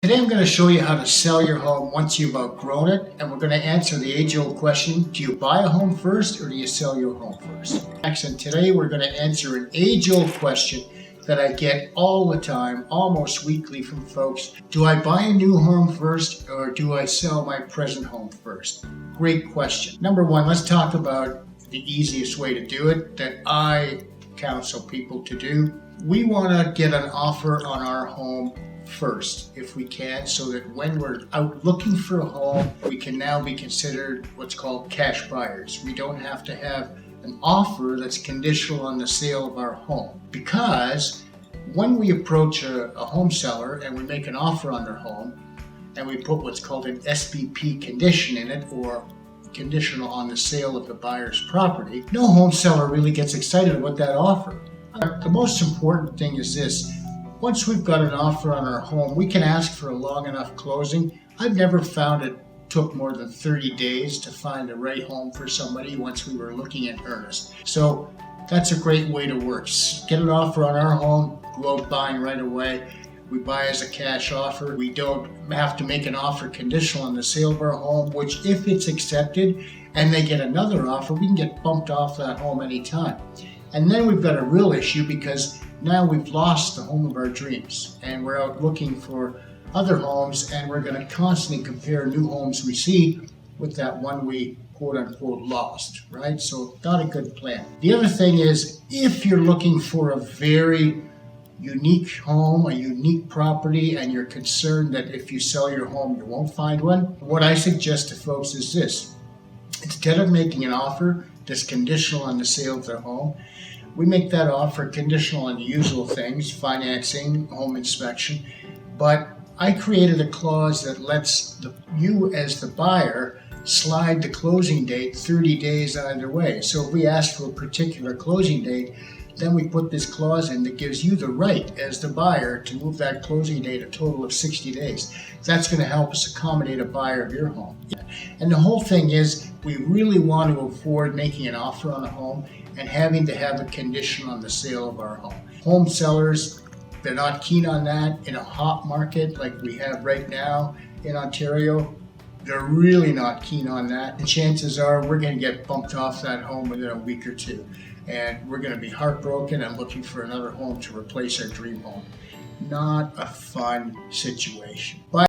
Today I'm going to show you how to sell your home once you've outgrown it, and we're going to answer the age-old question, do you buy a home first or do you sell your home first? And today we're going to answer an age-old question that I get all the time, almost weekly from folks. Do I buy a new home first or do I sell my present home first? Great question. Number one, let's talk about the easiest way to do it that I counsel people to do. We want to get an offer on our home first if we can, so that when we're out looking for a home, we can now be considered what's called cash buyers. We don't have to have an offer that's conditional on the sale of our home, because when we approach a home seller and we make an offer on their home and we put what's called an SPP condition in it, or conditional on the sale of the buyer's property, no home seller really gets excited about that offer. The most important thing is this: once we've got an offer on our home, we can ask for a long enough closing. I've never found it took more than 30 days to find the right home for somebody once we were looking in earnest. So that's a great way to work. Get an offer on our home, go out buying right away. We buy as a cash offer. We don't have to make an offer conditional on the sale of our home, which if it's accepted and they get another offer, we can get bumped off that home anytime. And then we've got a real issue, because now we've lost the home of our dreams and we're out looking for other homes, and we're going to constantly compare new homes we see with that one we quote unquote lost, right? So not a good plan. The other thing is, if you're looking for a very unique home, a unique property, and you're concerned that if you sell your home you won't find one, what I suggest to folks is this: instead of making an offer that's conditional on the sale of their home, we make that offer conditional on the usual things, financing, home inspection, but I created a clause that lets you as the buyer slide the closing date 30 days either way. So if we ask for a particular closing date, then we put this clause in that gives you the right as the buyer to move that closing date a total of 60 days. That's going to help us accommodate a buyer of your home. And the whole thing is, we really want to avoid making an offer on a home and having to have a condition on the sale of our home. Home sellers, they're not keen on that. In a hot market like we have right now in Ontario, they're really not keen on that. And chances are we're going to get bumped off that home within a week or two. And we're going to be heartbroken and looking for another home to replace our dream home. Not a fun situation. But